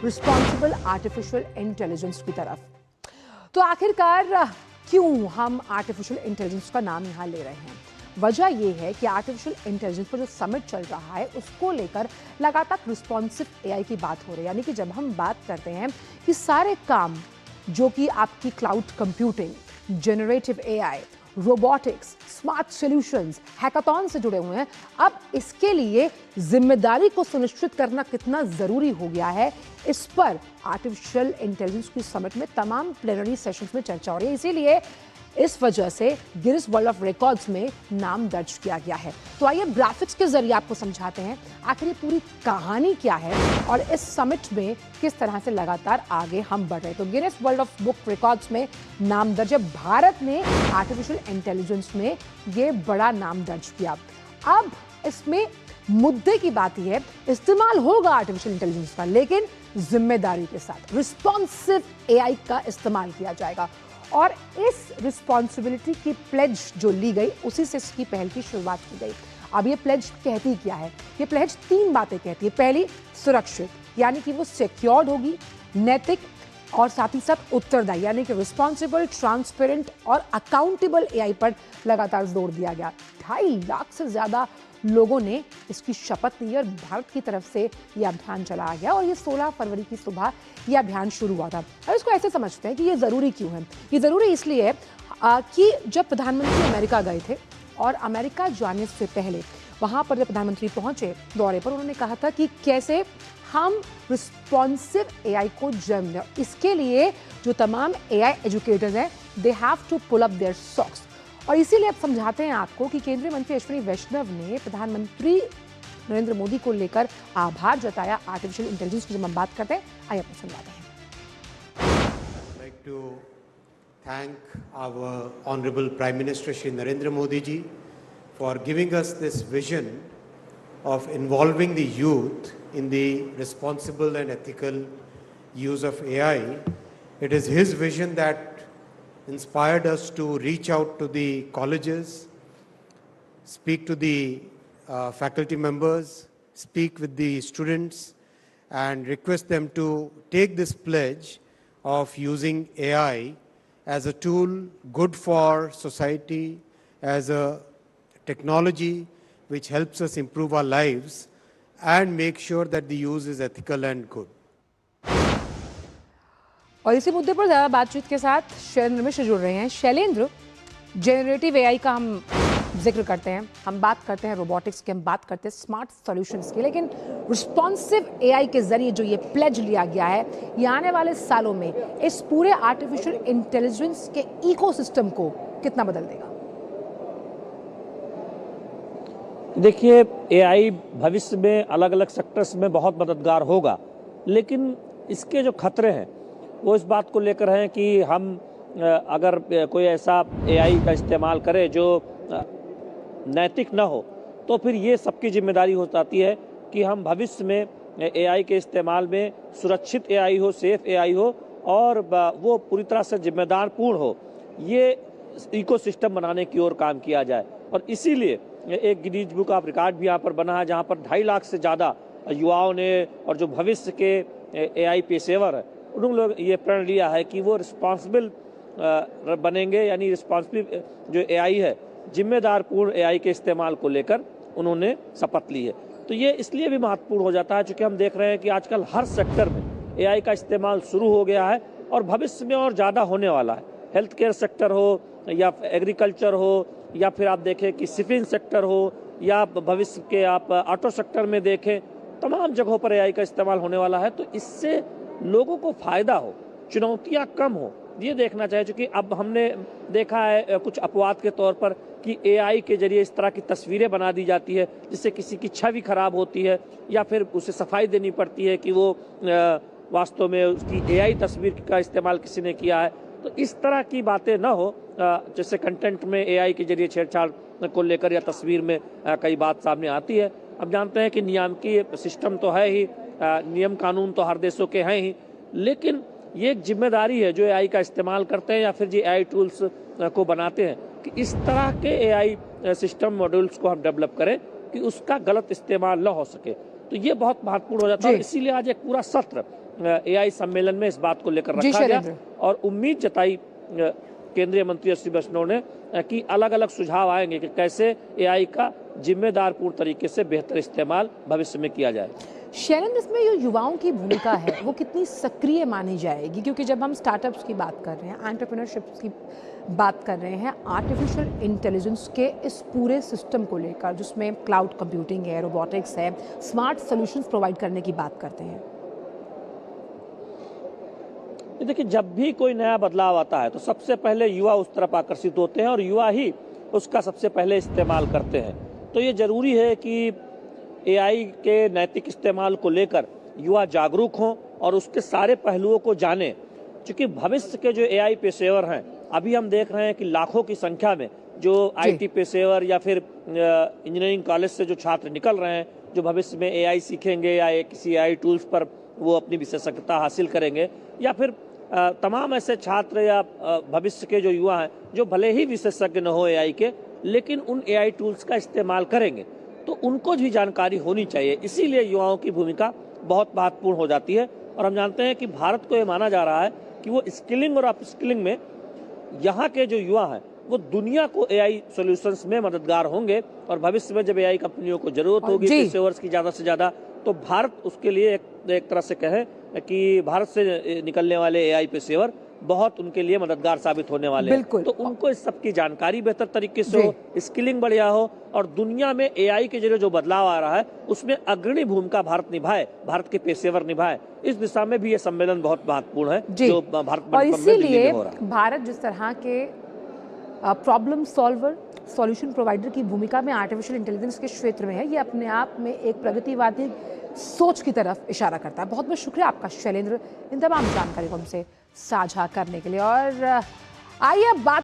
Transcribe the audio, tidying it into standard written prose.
Responsible artificial intelligence की तरफ। तो आखिरकार क्यों हम आर्टिफिशियल इंटेलिजेंस का नाम यहाँ ले रहे हैं? वजह यह है कि आर्टिफिशियल इंटेलिजेंस पर जो समिट चल रहा है उसको लेकर लगातार रिस्पॉन्सिव एआई की बात हो रही है। यानी कि जब हम बात करते हैं कि सारे काम जो कि आपकी cloud computing, generative AI, robotics, smart solutions, hackathon से जुड़े हुए हैं, अब इसके लिए जिम्मेदारी को सुनिश्चित करना कितना जरूरी हो गया है, इस पर आर्टिफिशियल इंटेलिजेंस की समिट में तमाम प्लेनरी सेशंस में चर्चा हो रही है। इसीलिए इस वजह से गिनीज वर्ल्ड ऑफ रिकॉर्ड्स में नाम दर्ज किया गया है। तो आइए ग्राफिक्स के जरिए आपको समझाते हैं आखिर ये पूरी कहानी क्या है और इस समिट में किस तरह से लगातार आगे हम बढ़ रहे हैं। तो Guinness world of book records में नाम दर्ज है। भारत ने आर्टिफिशियल इंटेलिजेंस में ये बड़ा नाम दर्ज किया। अब इसमें मुद्दे की बात यह है, इस्तेमाल होगा आर्टिफिशियल इंटेलिजेंस का, लेकिन जिम्मेदारी के साथ रिस्पॉन्सिव एआई का इस्तेमाल किया जाएगा। और इस रिस्पॉन्सिबिलिटी की प्लेज जो ली गई, उसी से इसकी पहल की शुरुआत की गई। अब ये प्लेज कहती क्या है? ये प्लेज 3 बातें कहती है। पहली, सुरक्षित, यानी कि वो सिक्योर्ड होगी, नैतिक और साथ ही साथ उत्तरदायी, यानी कि रिस्पॉन्सिबल, ट्रांसपेरेंट और अकाउंटेबल एआई पर लगातार जोर दिया गया। 2.5 लाख से ज्यादा लोगों ने इसकी शपथ ली और भारत की तरफ से यह अभियान चलाया गया और ये 16 फरवरी की सुबह यह अभियान शुरू हुआ था। अब इसको ऐसे समझते हैं कि ये ज़रूरी क्यों है? ये ज़रूरी इसलिए है कि जब प्रधानमंत्री अमेरिका गए थे और अमेरिका जाने से पहले वहाँ पर जब प्रधानमंत्री पहुँचे दौरे पर, उन्होंने कहा था कि कैसे हम रिस्पॉन्सिव एआई को जन्म दें। इसके लिए जो तमाम एआई एजुकेटर्स हैं, they have to pull up their socks. और इसीलिए अब समझाते हैं आपको कि केंद्रीय मंत्री अश्विनी वैष्णव ने प्रधानमंत्री नरेंद्र मोदी को लेकर आभार जताया आर्टिफिशियल इंटेलिजेंस की। जब हम बात करते हैं, आइए आपको समझाते हैं। like to thank our honorable Prime Minister Shri Narendra Modi ji for giving us this vision of involving the youth in the responsible and ethical use of AI. It is his vision that inspired us to reach out to the colleges, speak to the faculty members, speak with the students, and request them to take this pledge of using AI as a tool good for society, as a technology which helps us improve our lives and make sure that the use is ethical and good. और इसी मुद्दे पर ज़्यादा बातचीत के साथ शैलेंद्र मिश्र जुड़ रहे हैं। शैलेंद्र, जनरेटिव एआई का हम जिक्र करते हैं, हम बात करते हैं रोबोटिक्स की, हम बात करते हैं स्मार्ट सॉल्यूशंस की, लेकिन रिस्पॉन्सिव एआई के जरिए जो ये प्लेज लिया गया है, ये आने वाले सालों में इस पूरे आर्टिफिशियल इंटेलिजेंस के इकोसिस्टम को कितना बदल देगा? देखिए, एआई भविष्य में अलग अलग सेक्टर्स में बहुत मददगार होगा, लेकिन इसके जो खतरे हैं वो इस बात को लेकर हैं कि हम अगर कोई ऐसा एआई का इस्तेमाल करे जो नैतिक न हो, तो फिर ये सबकी जिम्मेदारी हो जाती है कि हम भविष्य में एआई के इस्तेमाल में सुरक्षित एआई हो, सेफ एआई हो और वो पूरी तरह से जिम्मेदार पूर्ण हो। ये इकोसिस्टम बनाने की ओर काम किया जाए और इसीलिए एक गिनीज बुक ऑफ रिकॉर्ड भी यहाँ पर बना है, जहाँ पर 2.5 लाख से ज़्यादा युवाओं ने और जो भविष्य के एआई पेशेवर है, उन्होंने लोग ये प्रण लिया है कि वो रिस्पॉन्सिबल बनेंगे, यानी रिस्पॉन्सिबल जो एआई है, जिम्मेदार पूर्ण एआई के इस्तेमाल को लेकर उन्होंने शपथ ली है। तो ये इसलिए भी महत्वपूर्ण हो जाता है क्योंकि हम देख रहे हैं कि आजकल हर सेक्टर में एआई का इस्तेमाल शुरू हो गया है और भविष्य में और ज़्यादा होने वाला है। हेल्थ केयर सेक्टर हो या एग्रीकल्चर हो या फिर आप देखें कि शिपिंग सेक्टर हो या भविष्य के आप ऑटो सेक्टर में देखें, तमाम जगहों पर एआई का इस्तेमाल होने वाला है। तो इससे लोगों को फ़ायदा हो, चुनौतियां कम हो, ये देखना चाहिए। क्योंकि अब हमने देखा है कुछ अपवाद के तौर पर कि एआई के जरिए इस तरह की तस्वीरें बना दी जाती है जिससे किसी की छवि खराब होती है या फिर उसे सफाई देनी पड़ती है कि वो वास्तव में उसकी एआई तस्वीर का इस्तेमाल किसी ने किया है। तो इस तरह की बातें न हो, जैसे कंटेंट में एआई के जरिए छेड़छाड़ को लेकर या तस्वीर में कई बात सामने आती है। अब जानते हैं कि नियामकीय सिस्टम तो है ही, नियम कानून तो हर देशों के हैं ही, लेकिन ये एक जिम्मेदारी है जो एआई का इस्तेमाल करते हैं या फिर जो एआई टूल्स को बनाते हैं कि इस तरह के एआई सिस्टम मॉड्यूल्स को हम डेवलप करें कि उसका गलत इस्तेमाल न हो सके। तो ये बहुत महत्वपूर्ण हो जाता है। इसीलिए आज एक पूरा सत्र एआई सम्मेलन में इस बात को लेकर जी, रखा गया शैलेंद्र। और उम्मीद जताई केंद्रीय मंत्री अश्विनी वैष्णव ने कि अलग अलग सुझाव आएंगे कि कैसे एआई का जिम्मेदारपूर्ण तरीके से बेहतर इस्तेमाल भविष्य में किया जाए। शैलेंद्र, इसमें जो युवाओं की भूमिका है वो कितनी सक्रिय मानी जाएगी? क्योंकि जब हम स्टार्टअप्स की बात कर रहे हैं, एंटरप्रेन्योरशिप की बात कर रहे हैं, आर्टिफिशियल इंटेलिजेंस के इस पूरे सिस्टम को लेकर जिसमें क्लाउड कंप्यूटिंग है, रोबोटिक्स है, स्मार्ट सॉल्यूशंस प्रोवाइड करने की बात करते हैं। देखिए, जब भी कोई नया बदलाव आता है तो सबसे पहले युवा उस तरफ आकर्षित होते हैं और युवा ही उसका सबसे पहले इस्तेमाल करते हैं। तो ये जरूरी है कि एआई के नैतिक इस्तेमाल को लेकर युवा जागरूक हों और उसके सारे पहलुओं को जानें, क्योंकि भविष्य के जो एआई पेशेवर हैं, अभी हम देख रहे हैं कि लाखों की संख्या में जो आईटी पेशेवर या फिर इंजीनियरिंग कॉलेज से जो छात्र निकल रहे हैं, जो भविष्य में एआई सीखेंगे या किसी एआई टूल्स पर वो अपनी विशेषज्ञता हासिल करेंगे, या फिर तमाम ऐसे छात्र या भविष्य के जो युवा हैं जो भले ही विशेषज्ञ न हो एआई के, लेकिन उन एआई टूल्स का इस्तेमाल करेंगे, तो उनको भी जानकारी होनी चाहिए। इसीलिए युवाओं की भूमिका बहुत महत्वपूर्ण हो जाती है। और हम जानते हैं कि भारत को ये माना जा रहा है कि वो स्किलिंग और अपस्किलिंग में यहाँ के जो युवा हैं वो दुनिया को एआई सॉल्यूशंस में मददगार होंगे। और भविष्य में जब एआई कंपनियों को जरूरत होगी पेशेवर्स की ज़्यादा से ज़्यादा, तो भारत उसके लिए एक तरह से कहें कि भारत से निकलने वाले एआई पेशेवर बहुत उनके लिए मददगार साबित होने वाले हैं। तो उनको इस सब की जानकारी बेहतर तरीके से हो, स्किलिंग बढ़िया हो और दुनिया में एआई के जरिए जो बदलाव आ रहा है उसमें अग्रणी भूमिका भारत निभाए, भारत के पेशेवर निभाए। इस दिशा में भी ये सम्मेलन बहुत महत्वपूर्ण है जो भारत में इसीलिए भारत जिस तरह के प्रॉब्लम सॉल्वर, सॉल्यूशन प्रोवाइडर की भूमिका में आर्टिफिशियल इंटेलिजेंस के क्षेत्र में है, ये अपने आप में एक प्रगतिवादी सोच की तरफ इशारा करता है। बहुत बहुत शुक्रिया आपका शैलेंद्र, इन तमाम जानकारी को हमसे साझा करने के लिए। और आइए अब बात